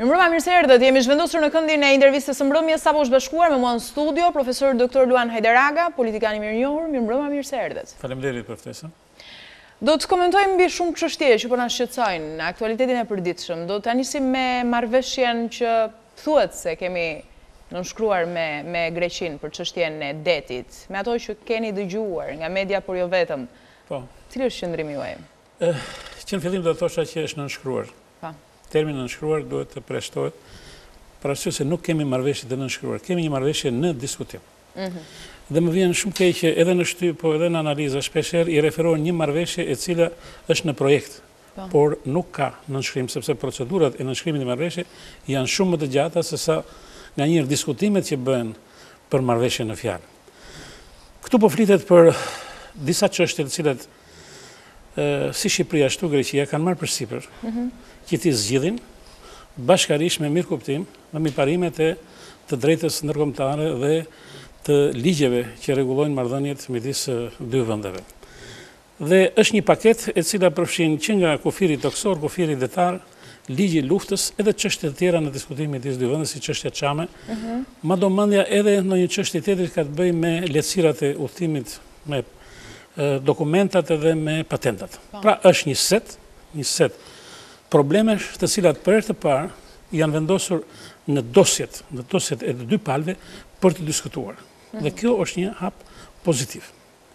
Mirëmbrëma, mirë se erdhët. Jemi zhvendosur në këndin e intervistës së Mbremjes, sapo është bashkuar me mua në studio profesor Dr. Luan Hajdaragaj, politikan i mirënjohur. Mirëmbrëma, mirë se erdhët. Faleminderit për ftesën. Do të komentojmë mbi shumë çështje që po na shqetësojnë në aktualitetin e përditshëm. Do ta nisim me marrëveshjen që thuhet se kemi nënshkruar me Greqinë për çështjen e detit, me ato që keni dëgjuar nga media, por jo vetëm. Po. Cili është qëndrimi juaj? Që në fillim do të thosha që është nënshkruar. Po. Termini nënshkruar duhet të përshtohet për arsye se nuk kemi marrëveshje të nënshkruar, kemi një marrëveshje në diskutim. Dhe më vjen shumë keq që edhe në shtyp, po edhe në analiza shpeshherë i referohen një marrëveshje e cila është në projekt, por nuk ka nënshkrim, sepse procedurat e nënshkrimit të marrëveshje janë shumë më të gjata se sa nganjëherë diskutimet që bëhen për marrëveshje në fjalë. Këtu po flitet për disa çështje të cilat si Shqipëria ashtu Greqia kanë marrë përsipër që t'i zgjidhin bashkërisht me mirë kuptim dhe me parimet e të drejtës ndërkombëtare dhe të ligjeve që rregullojnë marrëdhëniet midis dy vendeve. Dhe është një paket e cila përfshin që nga kufiri toksor, kufiri detar, ligji luftës, edhe çështje të tjera në diskutim midis dy vendeve, si çështja çame, madomendja edhe në një çështje tjetër që ka të bëjë me lehtësirat e udhëtimit me dokumentat edhe me patentat. Pra është një set problemesh të cilat për herë të parë janë vendosur në dosjet e të dy palëve për të diskutuar. Dhe kjo është një hap pozitiv.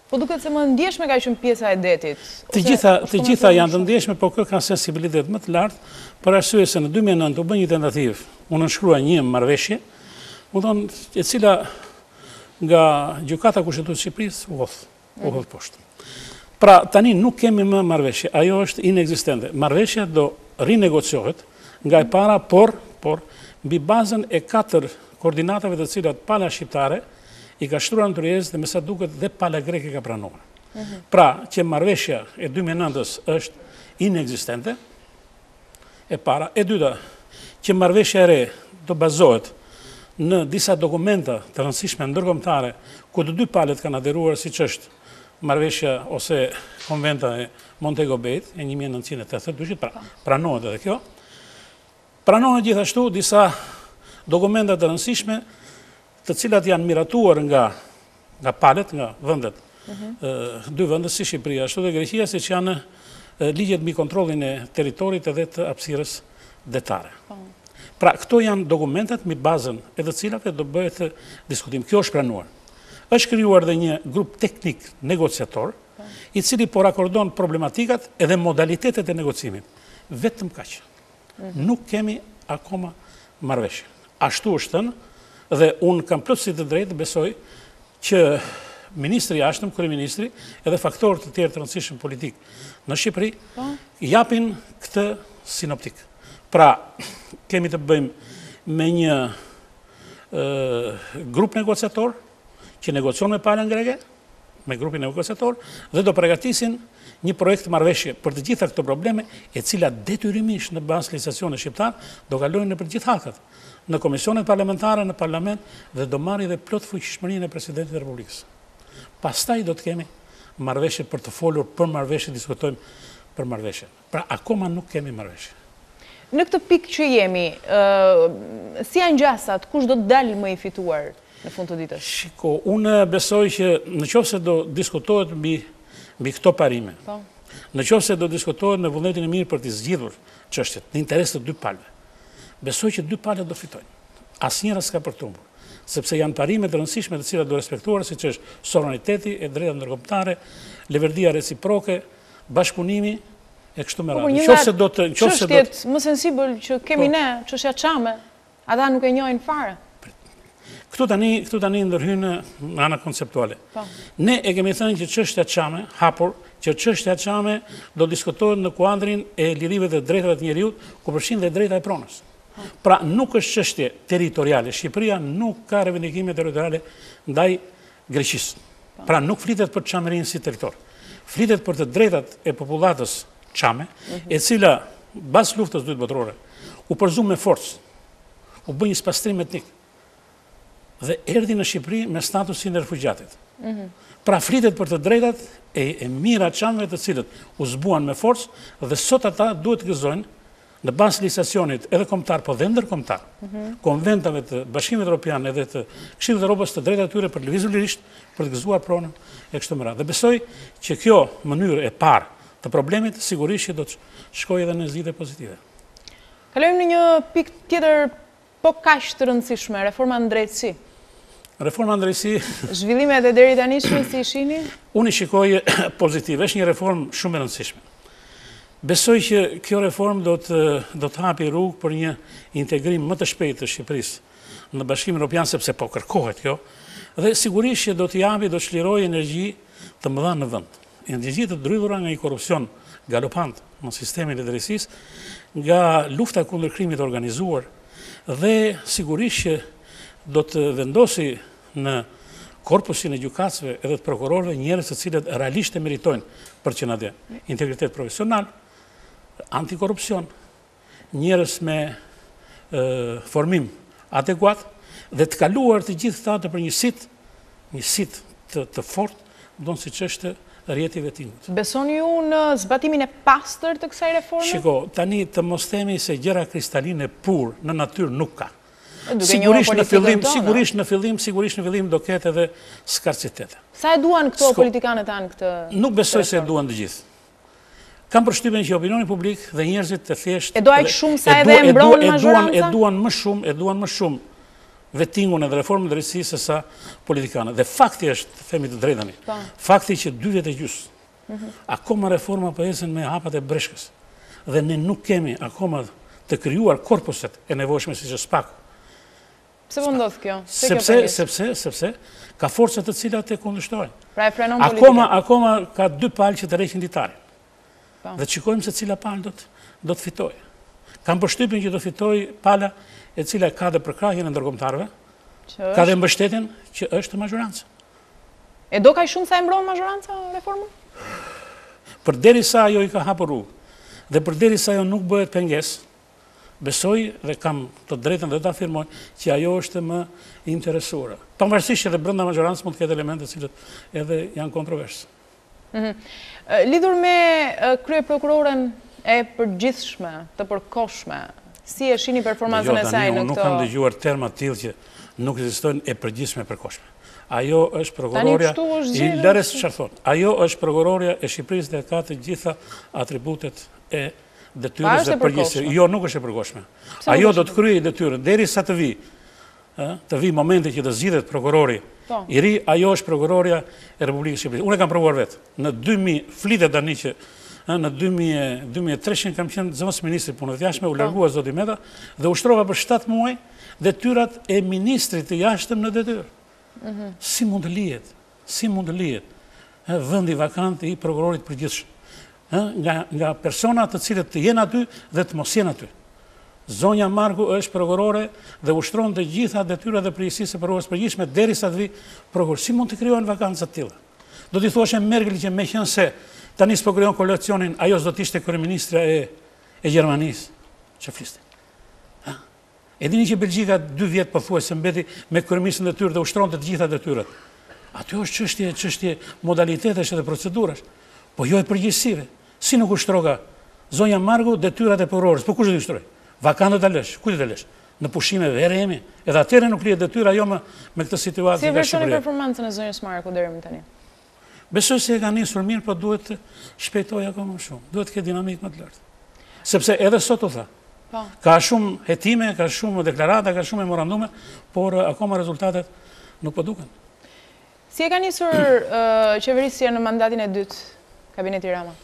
Po duket se më ndjeshme ka qenë pjesa e detit. Të gjitha janë të ndjeshme, por kjo ka sensibilitet më të lartë për arsye se në 2009 u bë një tentativë, u nënshkrua një marrëveshje, e cila nga gjykata kushtetuese e Shqipërisë u hodh poshtë. Pra tani nuk kemi më marrëveshje, ajo është inekzistente. Marrëveshja do rinegociohet nga e para, por mbi bazën e 4 koordinatave të cilat pala shqiptare i ka shtruar në tryezë dhe me sa duket dhe pala greke ka pranuar. Pra që marrëveshja e 2009-s është inekzistente, e para, e dyta, që marrëveshja e re do bazohet në disa dokumenta të rëndësishme ndërkombëtare ku të dy palët kanë aderuar, siç është marrëveshja ose konventa e Montego Bayt e 1982, pra pranohet edhe kjo. Pranohet gjithashtu disa dokumenta të rëndësishme të cilat janë miratuar nga palët, nga vendet, dy vendet si Shqipëria, ashtu dhe Greqia, siç janë ligjet mbi kontrollin e territorit edhe të hapësirës detare. Pra këto janë dokumentat mbi bazën e të cilave do bëhet diskutim. Kjo është pranuar. Është krijuar dhe një grup teknik negociator, i cili po rakordon problematikat edhe modalitetet e negocimit. Vetëm kaq. Nuk kemi akoma marrëveshje. Ashtu është thënë dhe unë kam plotësi të drejtë besoj që ministri i jashtëm, kryeministri, edhe faktorët të tjerë të rëndësishëm politik në Shqipëri japin këtë sinoptik. Pra, kemi të bëjmë me një grup negociator që negocion me palën greke, me grupin negociator, dhe do përgatisin një projekt marrëveshje për të gjitha këto probleme, e cila detyrimisht në bazë legislacionit shqiptar do kalojnë në për gjithë halkat, në komisionet parlamentare, në parlament, dhe do marrë dhe plot fuqishmërinë e presidentit të Republikës. Pastaj do të kemi marrëveshje për të folur për marrëveshje, diskutojmë për marrëveshje. Pra akoma nuk kemi marrëveshje. Në këtë pikë që jemi, si janë gjasat, kush do të dalë më i fituar në fund të ditës? Shiko, unë besoj që në qoftë se do diskutohet mbi këto parime, në qoftë se do diskutohet me vullnetin e mirë për të zgjidhur çështjet në interes të dy palëve, besoj që dy palët do fitojnë. Asnjëra s'ka për të humbur, sepse janë parime të rëndësishme të cilat do respektuar, siç është sovraniteti, e drejta ndërkombëtare, leverdia reciproke, bashkëpunimi e kështu me radhë. Çështjet më sensibël që kemi ne, çështja çame, ata nuk e njohin fare. Këtu tani ndërhyjnë në ana konceptuale. Ne e kemi thënë që çështja çame, hapur, që çështja çame do diskutohet në kuadrin e lirive dhe drejtave të njerëzit, ku përfshin dhe drejta e pronës. Pra nuk është çështje territoriale. Shqipëria nuk ka revendikime territoriale ndaj Greqisë. Pra nuk flitet për çamërinë si territor. Flitet për të drejtat e popullatës çame, e cila pas luftës dytë botërore u përzu me forcë, u bë një spastrim etnik dhe erdhi në Shqipëri me statusin e refugjatit. Pra flitet për të drejtat e mira çamëve të cilët u zbuan me forcë dhe sot ata duhet të gëzojnë në bazë legislacionit edhe kombëtar, po dhe ndërkombëtar, konventave të Bashkimit Evropian edhe të Këshillit të Evropës të drejtat e tyre për të lëvizur lirisht, për të gëzuar pronën e kështu me radhë. Dhe besoj që kjo mënyrë e parë të problemit sigurisht që do të shkojë edhe në zgjidhje pozitive. Kalojmë në një pikë tjetër po kaq të rëndësishme, reforma në drejtësi. Reforma në drejtësi, zhvillimet e deri tani si i shihni? Unë i shikoj pozitiv, është një reformë shumë e rëndësishme. Besoj që kjo reformë do të hapi rrugë për një integrim më të shpejtë të Shqipërisë në Bashkimin Evropian, sepse po kërkohet kjo, dhe sigurisht që do të japi, do të çlirojë energji të mëdha në vend. Energji të ndrydhura nga një korrupsion galopant në sistemin e drejtësisë, nga lufta kundër krimit të organizuar, dhe sigurisht që do të vendosi në korpusin e gjykatësve edhe të prokurorëve njerëz të cilët realisht e meritojnë për që na dhe integritet profesional, antikorrupsion, njerëz me formim adekuat dhe të kaluar të gjithë këta për një sit të fortë, do siç është rrjeti i vettingut. Besoni ju në zbatimin e pastër të kësaj reforme? Shiko, tani të mos themi se gjëra kristaline pur në natyrë nuk ka. Sigurisht në fillim do ketë edhe skarcitete. Sa e duan këto politikanët tanë këtë? Nuk besoj se e duan të gjithë. Kam përshtypjen që opinioni publik dhe njerëzit të thjeshtë e do aq shumë sa edhe e mbron majoranca? E duan më shumë vettingun edhe reformën e drejtësisë se sa politikanët. Dhe fakti është, themi të drejtën, fakti që 2 vjet e gjys. Akoma reforma po ecën me hapat e breshkës. Dhe ne nuk kemi akoma të krijuar korpuset e nevojshme siç është pak. Pse po ndodh kjo? Sepse ka forca të cilat e kundërshtojnë. Pra e frenon politikën. Akoma ka 2 palë që të rreqin ditarin. Dhe shikojmë se cila palë do të fitojë. Kam përshtypjen që do fitojë pala e cila ka dhe përkrahjen e ndërkombëtarëve, ka dhe mbështetjen që është majoranca. E do kaq shumë sa e mbron majoranca reformën? Përderisa ajo i ka hapur rrugë, dhe përderisa ajo nuk bëhet pengesë, besoj dhe kam të drejtën dhe të afirmoj që ajo është më interesuara. Pavarësisht që edhe brenda majorancës mund të ketë elemente të cilët edhe janë kontroversë. Lidhur me kryeprokuroren e përgjithshme, të përkohshme, si e shihni performancën e saj në këto? Nuk kam dëgjuar terma të tillë që nuk ekzistojnë e përgjithshme e përkohshme. Ajo është prokurorja Ajo është prokurorja e Shqipërisë dhe ka të gjitha atributet e detyrës dhe përgjithshme. Jo, nuk është e përkohshme. Ajo do të kryejë detyrën derisa të vi momenti që të zgjidhet prokurori i ri, ajo është prokurorja e Republikës Shqipërisë. Unë e kam provuar vetë. Në 2000 flitet tani që në 2300 kam qenë zëvendës ministri punëve të jashtme, u largua zoti Meta dhe ushtrova për 7 muaj detyrat e ministrit të jashtëm në detyrë. Si mund të lihet vendi vakant i prokurorit përgjithshëm nga persona të cilët të jenë aty dhe të mos jenë aty. Zonja Marku është prokurore dhe ushtron të gjitha detyrat dhe përgjegjësisë së prokurorës përgjithshme derisa të vi prokuror. Si mund të krijohen vakanca të tilla? Do t'i thoshe Merkel që meqense tani s'po krijon koalicionin, ajo s'do të ishte kryeministra e Gjermanisë. Çfarë fliste? E dini që Belgjika 2 vjet pothuajse mbeti me kryeministrin e detyrë dhe ushtronte të gjitha detyrat. Aty është çështje modalitetesh dhe procedurash, po jo e përgjegjësive. Si nuk ushtroka zonja Marku detyrat e prokurorës, po kush do t'i ushtroj? Vakantët ta lësh, ku të lësh? Në pushime vere jemi, edhe atëherë nuk lihet detyra jo me këtë situatë. Si e vlerësoni performancën e zonjës Marku deri më tani? Besoj se e ka nisur mirë, po duhet të shpejtojë akoma më shumë. Duhet të ketë dinamikë më të lartë. Sepse edhe sot u tha, ka shumë hetime, ka shumë deklarata, ka shumë memorandume, por akoma rezultatet nuk po duken. Si e ka nisur qeverisja në mandatin e dytë, kabineti Rama?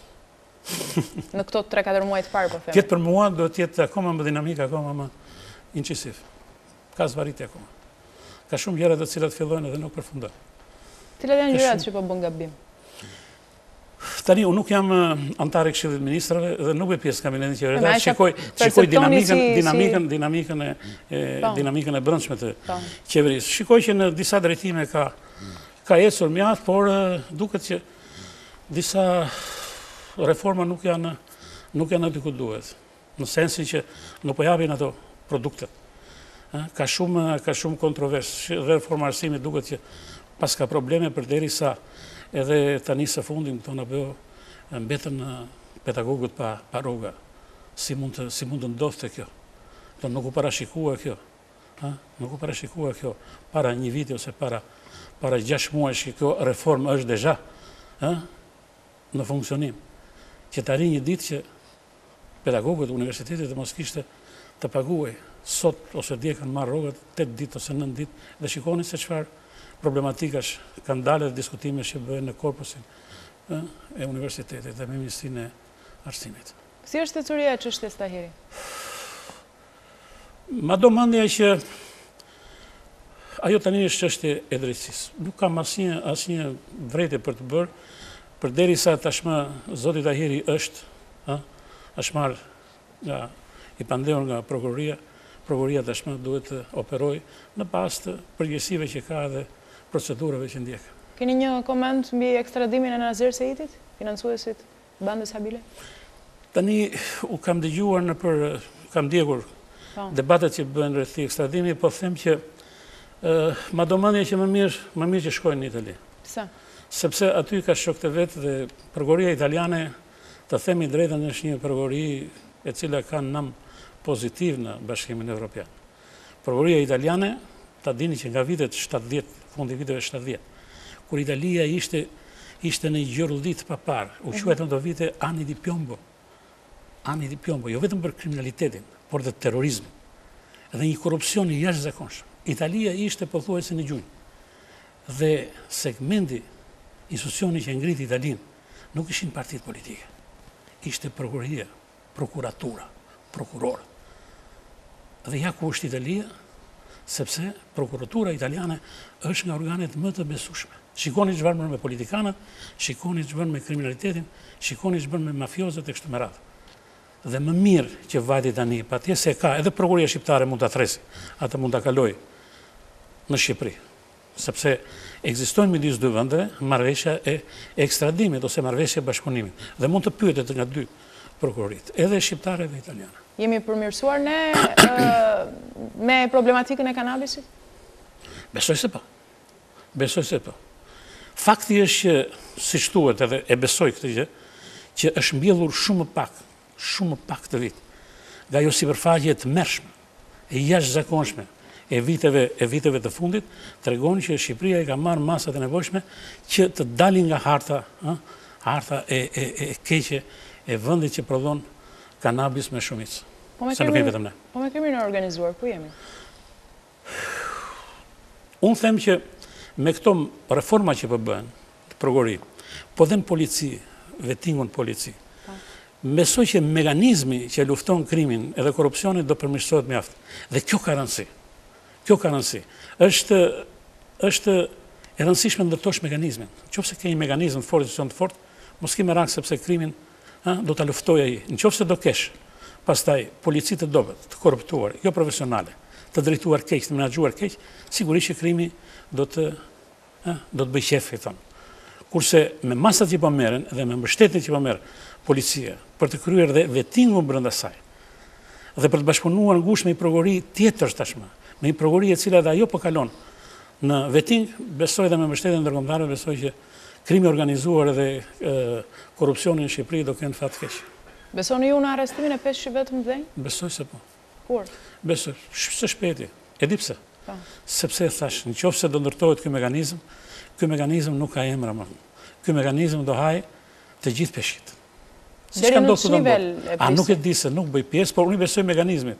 Në këto 3-4 muaj të parë, po them. Tjetë për mua do tjetë akoma më dinamika, akoma më incisiv. Ka zvarritje akoma. Ka shumë gjëra të cilat fillojnë edhe nuk përfundojnë. Cilat janë gjërat që po bën gabim? Tani, unë nuk jam antar i Këshillit të Ministrave dhe nuk e pjesë kabinetit qeverisor. Shikoj dinamikën e brendshme të qeverisë. Shikoj që në disa drejtime ka ecur mjaft, por duket që disa reforma nuk janë aty ku duhet. Në sensin që nuk po japin ato produktet. Ka shumë kontroversë dhe reforma arsimit duket që pas ka probleme përderisa edhe tani së fundit këto na bëu mbetën pedagogët pa rruga. si mund të ndodhte kjo. Nuk u parashikua kjo. Nuk u parashikua kjo para një viti ose para 6 muaj që kjo reformë është deja në funksionim. Që të arri një ditë që pedagogët e universitetit të mos kishte të paguaj sot ose dje kanë marrë rrogët 8 ditë ose 9 ditë dhe shikoni se çfarë problematikash kanë dalë dhe diskutime që bëhen në korpusin e universitetit dhe me Ministrinë e Arsimit. Si është tecuria e çështjes Tahiri? Ma do mendja që ajo tani është çështje e drejtësisë. Nuk kam asnjë vërejtje për të bërë, përderisa tashmë zoti Tahiri është marrë i pandehur nga prokuroria. Prokuroria tashmë duhet të operojë në bazë të përgjegjësive që ka dhe procedurave që ndjek. Keni një koment mbi ekstradimin e Nazir Seitit, financuesit bandës habile? Tani u kam dëgjuar kam ndjekur debatet që bëhen rreth ekstradimit, po them që ma do mendja që më mirë që shkojnë në Itali. Pse? Sepse aty ka shokët e vet dhe prokuroria italiane, të themi drejtën, është një prokurori e cila ka nam pozitiv në Bashkimin Evropian. Prokuroria italiane, ta dini që nga vitet 70, fundi viteve 70, kur Italia ishte në gjërllit pa parë, u quajtë në do vite anni di piombo. Anni di piombo, jo vetëm për kriminalitetin, por dhe terrorizmin, dhe një korupcion i jashtëzakonshëm. Italia ishte pothuajse në gjunjë. Dhe segmenti institucioni që ngriti Italinë nuk ishin partitë politike. Ishte prokuroria, prokuratura, prokurorët. Dhe ja ku është Italia, sepse prokuratura italiane është nga organet më të besueshme. Shikoni çfarë bën me politikanët, shikoni çfarë bën me kriminalitetin, shikoni çfarë bën me mafiozët e kështu me radhë. Dhe më mirë që vajti tani, patjetër se ka, edhe prokuroria shqiptare mund ta thresi, atë mund ta kaloj në Shqipëri, sepse ekzistojnë midis dy vendeve marrëveshja e ekstradimit ose marrëveshja e bashkëpunimit dhe mund të pyetet nga dy prokurorit, edhe shqiptare dhe italiane. Jemi përmirësuar ne me problematikën e kanabisit? Besoj se po. Besoj se po. Fakti është që, siç thuhet edhe e besoj këtë gjë, që është mbjellur shumë më pak të vit, nga ajo sipërfaqe të mërshme, e jashtëzakonshme e viteve të fundit, tregon që Shqipëria i ka marrë masat e nevojshme që të dalin nga harta e keqe e vendit që prodhon kanabis me shumicë. Se nuk e vetëm ne. Po me krimin e organizuar, ku jemi? Unë them që me këto reforma që po bëhen, prokurori, po dhe në polici, vetingun polici, besoj që mekanizmi që lufton krimin edhe korrupsionin do përmirësohet mjaft. Dhe kjo ka rëndësi. Kjo ka rëndësi. Është e rëndësishme ndërtosh mekanizmin. Nëse ke një mekanizëm të fortë, institucion të fortë, mos ke merak sepse krimin do ta luftojë ai. Nëse do kesh pastaj polici të dobët, të korruptuar, jo profesionale, të drejtuar keq, të menaxhuar keq, sigurisht që krimi do të bëjë qef, thon. Kurse me masat që po merren dhe me mbështetjen që po merr policia për të kryer dhe vetingun brenda saj dhe për të bashkëpunuar ngushtë me një prokurori tjetër tashmë, me një prokurori e cila dhe ajo po kalon në veting, besoj dhe me mbështetjen ndërkombëtare, besoj që krimi organizuar dhe korrupsioni në Shqipëri do kenë fat keq. Besoni ju në arrestimin e 5 shqiptarëve të mëdhenj? Besoj se po. Kur? Besoj, së shpejti. E di pse? Sepse thash, nëse do ndërtohet ky mekanizëm nuk ka emra më. Ky mekanizëm do haj të gjithë peshqit. Deri në ç'nivel e peshqit? Nuk e di se nuk bëj pjesë, por unë besoj mekanizmit.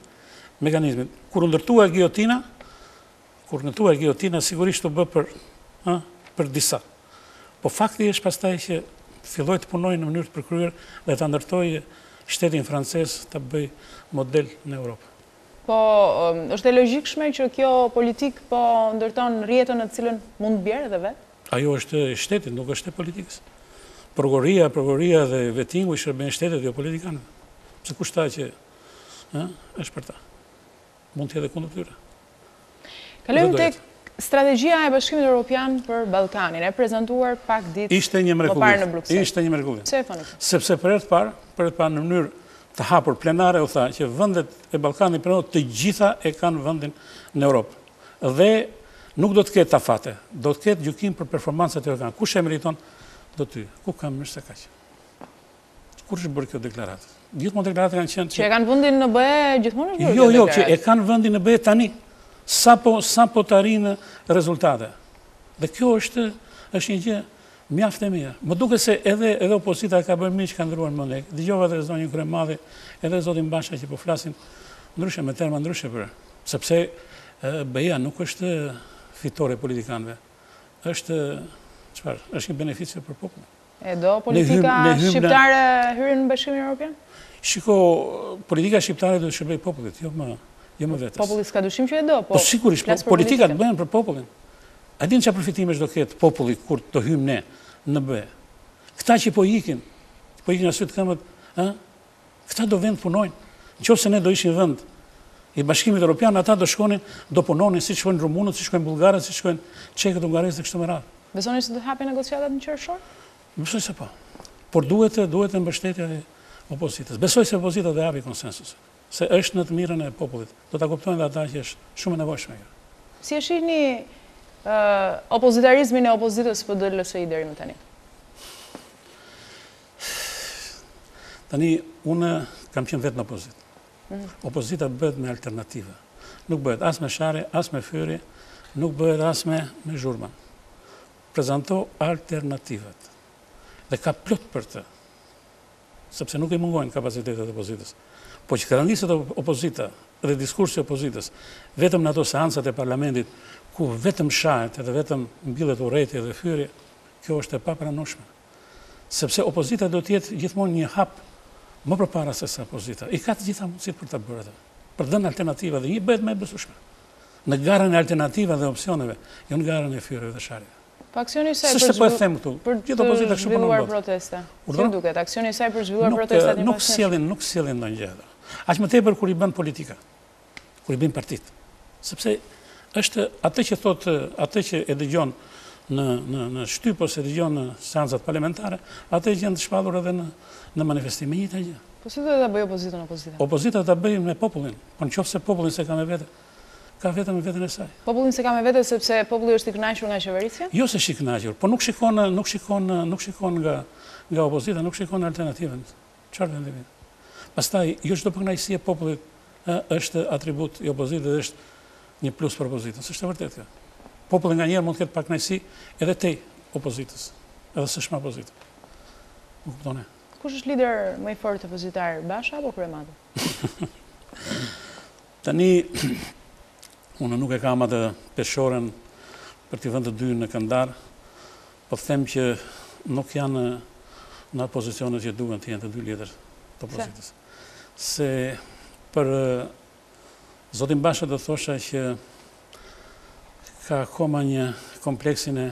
Kur ndërtuar giotina, sigurisht do bë për disa. Po fakti është pastaj që filloi të punojë në mënyrë të përkryer dhe ta ndërtojë shtetin francez të bëj model në Europë. Po, është e logjikshme që kjo politik po ndërton rrjetën në të cilën mund të bjerë edhe vetë? Ajo është e shtetit, nuk është e politikës. Prokuroria dhe vetingu i shërben shtetit dhe jo politikanëve. Pse kush tha që është për ta. Mund të jetë kundër tyre. Kalojmë tek strategjia e Bashkimit Evropian për Ballkanin, e prezantuar pak ditë më parë në Bruksel. Ishte një mrekulli. Pse e thoni? Sepse për herë të parë në mënyrë të hapur plenare u tha që vendet e Ballkanit të gjitha e kanë vendin në Europë. Dhe nuk do të ketë afate, do të ketë gjykim për performancat e kanë. Kush e meriton do ty. Ku kam mirë se kaq. Kur është bërë kjo deklaratë? Gjithmonë deklaratë kanë qenë që e kanë vendin në BE gjithmonë është bërë. Jo, që e kanë vendin në BE tani. Sa po të arrinë rezultate. Dhe kjo është një gjë mjaft e mirë. Më duket se edhe opozita ka bërë mirë që ka ndryruar më lek. Dëgjova edhe zonjën kryemadhi, edhe zotin Basha që po flasin ndryshe me terma ndryshe për. Sepse BE-ja nuk është fitore politikanëve. Është një beneficie për popullin. E do politika shqiptare hyrën në Bashkimin Evropian? Shiko, politika shqiptare do të shërbej popullit, jo më vetës. Populli s'ka dyshim që e do, po sigurisht, politikat bëhen për popullin. A din çfarë përfitimesh do ketë populli kur të hyjmë ne në BE? Këta që po ikin aty të këmbët, këta do vend punojnë. Nëse ne do ishim vend i Bashkimit Evropian, ata do shkonin, do punonin si shkojnë rumunët, si shkojnë bullgarët, si shkojnë çekët, hungarisët dhe kështu me radhë. Besoni se do të hapen negociatat në qershor? Besoj se po. Por duhet mbështetja e opozitës. Besoj se opozita do japi konsensus, se është në të mirën e popullit. Do ta kuptojnë dhe ata që është shumë e nevojshme kjo. Si e shihni opozitarizmin e opozitës PD-LSI deri më tani? Tani unë kam qenë vetë në opozitë. Opozita bëhet me alternativa. Nuk bëhet as me share, as me fyri, nuk bëhet as me zhurma. Prezanto alternativat. Dhe ka plot për të. Sepse nuk i mungojnë kapacitetet e opozitës. Po që kërandiset opozita dhe diskursi opozitës, vetëm në ato seansat e parlamentit, ku vetëm shahet dhe vetëm mbillet urrejtje dhe fyri, kjo është e papranueshme. Sepse opozita do të jetë gjithmonë një hap më përpara se sa opozita. I ka të gjitha mundësit për ta bërë atë. Për dhënë alternativa dhe një bëhet më e besueshme. Në garën e alternativa dhe opsioneve, jo në garën e fyreve dhe sharjeve. Po aksioni i saj për të zhvilluar protesta. Si duket, aksioni i saj për zhvilluar protesta nuk sjellin ndonjë gjë. Aq më tepër kur i bën politika, kur i bën partit. Sepse është atë që thotë, atë që e dëgjon në shtyp ose dëgjon në seancat parlamentare, atë që janë të shpallur edhe në manifestime një të gjë. Po si do ta bëjë opozita në opozita? Opozita ta bëjë me popullin. Po nëse popullin se ka me vete, ka vetëm me veten e saj. Popullin se ka me vete sepse populli është i kënaqur nga qeverisja? Jo se është i kënaqur, po nuk shikon nga opozita, nuk shikon alternativën. Çfarë vendimi? Pastaj jo çdo kënaqësi e popullit është atribut i opozitës dhe është një plus për opozitën. S'është e vërtetë kjo. Populli nganjëherë mund të ketë pak kënaqësi edhe tej opozitës, edhe s'është më opozitë. Nuk kupton e. Kush është lider më i fortë opozitar, Basha apo Kryemadhi? Tani unë nuk e kam atë peshoren për t'i vënë të dy në këndar, po them që nuk janë në pozicionet që duhen të jenë të dy lider të opozitës. Se për zotin Basha do thosha që ka akoma një kompleksin e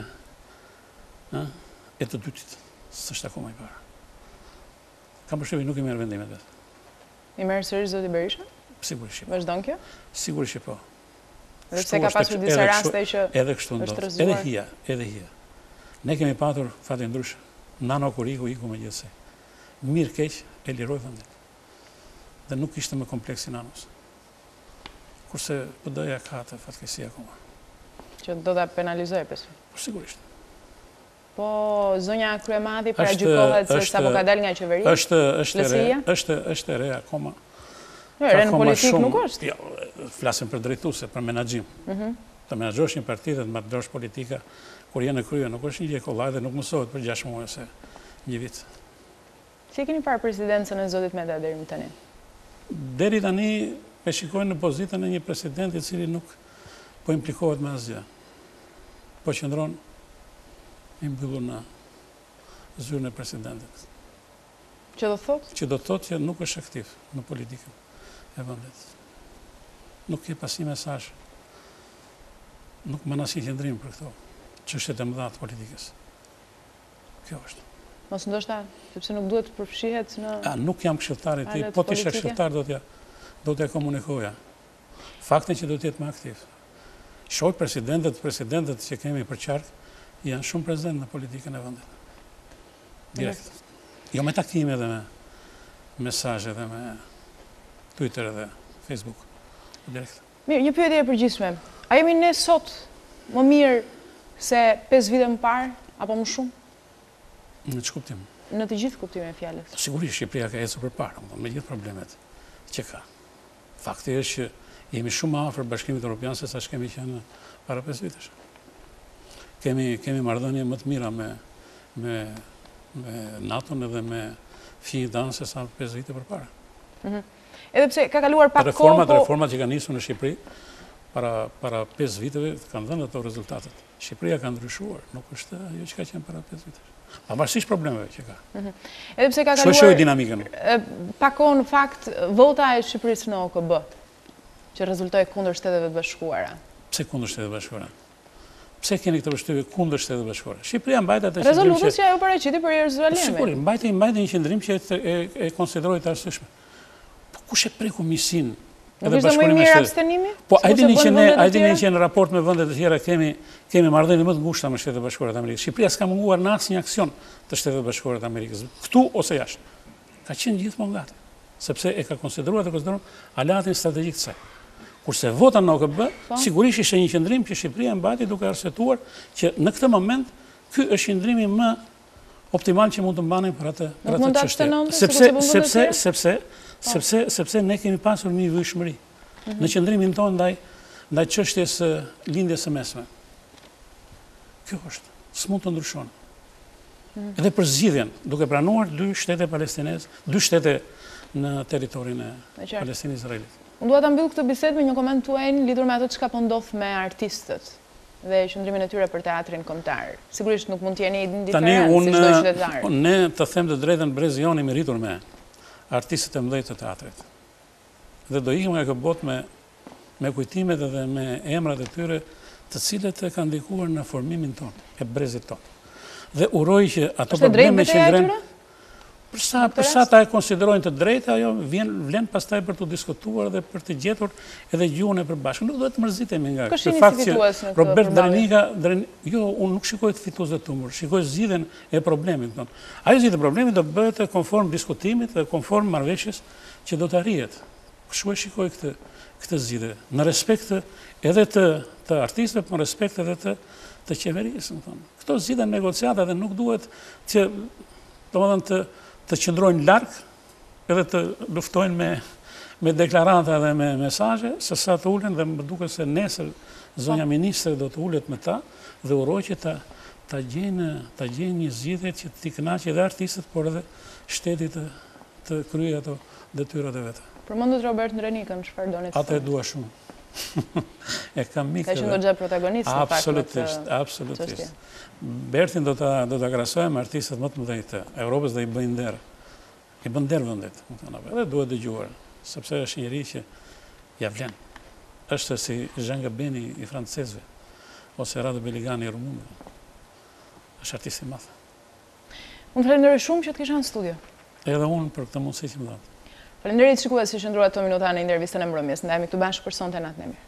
të dytit, s'është akoma i parë. Kam përshtypjen nuk i merr vendimet vetë. I merr sërish zoti Berisha? Sigurisht. Vazhdon kjo? Sigurisht po. Dhe pse ka pasur disa raste që edhe kështu ndodh. Edhe hija. Ne kemi patur fate ndryshe. Nano kur iku me gjithsej. Mirë keq e liroi vendin. Dhe nuk ishte më kompleksin nanos. Kurse PD-ja ka atë fatkeqësi akoma. Që do ta penalizojë besoj. Po sigurisht. Po zonja Kryemadhi paragjykohet se sapo ka dalë nga qeveria? Është e re akoma. Jo, re në politikë nuk është. Jo, flasim për drejtuese, për menaxhim. Të menaxhosh një parti dhe të menaxhosh politika kur je në krye, nuk është një gjë kollaj dhe nuk mësohet për 6 muaj ose një vit. Si keni parë presidencën e zotit Meta deri më tani? Deri tani e shikojnë në pozitën e një presidenti i cili nuk po implikohet me asgjë. Po qëndron i mbyllur në zyrën e presidentit. Që do thotë? Që do thotë që nuk është aktiv në politikën e vendit. Nuk ke pas një mesazh. Nuk më nasi qëndrim për këto çështjet e mëdha të politikës. Kjo është. Mos ndoshta, sepse nuk duhet të përfshihet në nuk jam këshilltar i tij, po ti isha këshilltar do t'ja komunikoja. Faktin që do të jetë më aktiv. Shoh presidentët që kemi për qark janë shumë prezent në politikën e vendit. Direkt. Jo me takime dhe me mesazhe dhe me Twitter dhe Facebook. Direkt. Mirë, një pyetje e përgjithshme. A jemi ne sot më mirë se 5 vite më parë apo më shumë? Në ç'kuptim? në të gjithë kuptimin e fjalës. Sigurisht, Shqipëria ka ecur përpara, me gjithë problemet që ka. Fakti është që jemi shumë afër Bashkimit Evropian se sa kemi qenë para 5 vitesh. Kemi marrëdhënie më të mira me NATO-n edhe me FIDAN se sa 5 vite përpara. Edhe pse ka kaluar pak kohë, Reformat që kanë nisur në Shqipëri para 5 viteve kanë dhënë ato rezultatet. Shqipëria ka ndryshuar, nuk është ajo që ka qenë para 5 vitesh. Pavarësisht problemeve që ka. Edhe pse ka kaluar Shoqëroj dinamikën. Pak kohë në fakt vota e Shqipërisë në OKB, që rezultoi kundër Shteteve të Bashkuara. Pse kundër Shteteve të Bashkuara? Pse keni këtë përshtypje kundër Shteteve të Bashkuara? Shqipëria mbajt atë qendrim që rezolutës që ajo paraqiti për Jeruzalemin. Sigurisht, mbajti një qendrim që e konsideroi të arsyeshme. Po kush e preku misin? Nuk ishte më i mirë abstenimi? Po ai dini që në raport me vendet e tjera kemi marrëdhënie më të ngushta me Shtetet e Bashkuara të Amerikës. Shqipëria s'ka munguar në asnjë aksion të Shtetet e Bashkuara të Amerikës, këtu ose jashtë. Ka qenë gjithmonë gati, sepse e ka konsideruar aleatin strategjik të saj. Kurse vota në OKB, sigurisht ishte një qendrim që Shqipëria mbajti duke arsyetuar që në këtë moment ky është qendrimi më optimal që mund të mbanim për atë çështje. Sepse ne kemi pasur një vëshmëri në qendrimin tonë ndaj çështjes së lindjes së mesme. Kjo është, s'mund të ndryshon. Edhe për zgjidhjen, duke pranuar 2 shtete palestineze, 2 shtete në territorin e Palestinë Izraelit. Unë dua ta mbyll këtë bisedë me një koment tuaj lidhur me ato çka po ndodh me artistët dhe qëndrimin e tyre për teatrin kombëtar. Sigurisht nuk mund të jeni indiferent si çdo qytetar. Ne të them të drejtën, brez joni meritur me artistët e mëdhenj të teatrit. Dhe do ikim nga kjo botë me kujtimet dhe me emrat e tyre të cilët e kanë ndikuar në formimin tonë, e brezit tonë. Dhe uroj që ato probleme që ngren për sa ta e konsiderojnë të drejtë, ajo vlen pastaj për të diskutuar dhe për të gjetur edhe gjuhën e përbashkët. Nuk duhet të mërzitemi nga ky fakt që Robert Drenika, unë nuk shikoj të fitues dhe tumur, shikoj zgjidhjen e problemit tonë. Ajo zgjidhje e problemit do bëhet konform diskutimit dhe konform marrëveshjes që do të arrihet. Kështu e shikoj këtë zgjidhje, në respekt edhe të artistëve, por në respekt edhe të qeverisë, më thonë. Këto zgjidhen negociata dhe nuk duhet që domethënë të qëndrojnë larg edhe të luftojnë me deklarata dhe me mesazhe, se sa të ulen dhe më duket se nesër zonja ministre do të ulet me ta dhe uroj që ta gjejnë një zgjidhje që t'i kënaqë edhe artistët, por edhe shteti të kryejë ato detyrat e veta. Përmendët Robert Drenikën, çfarë doni të thonë? Atë e dua shumë. E kam mikë. Ka qenë goxha protagonist në fakt. Absolutisht. Bertin do ta krahasojmë artistët më të mëdhenj të Evropës dhe i bëjnë nder. I bën nder vendet, edhe duhet dëgjuar, sepse është njëri që ja vlen. Është si Jean Gabeni i francezëve ose Rado Beligani i rumunëve. Është artist i madh. Unë falenderoj shumë që të kisha në studio. Edhe unë për këtë mundësi që më dhatë. Faleminderit shikues që qëndruat këto minuta në intervistën e Mbremjes. Ndajemi këtu bashkë për sonte, natë e mirë.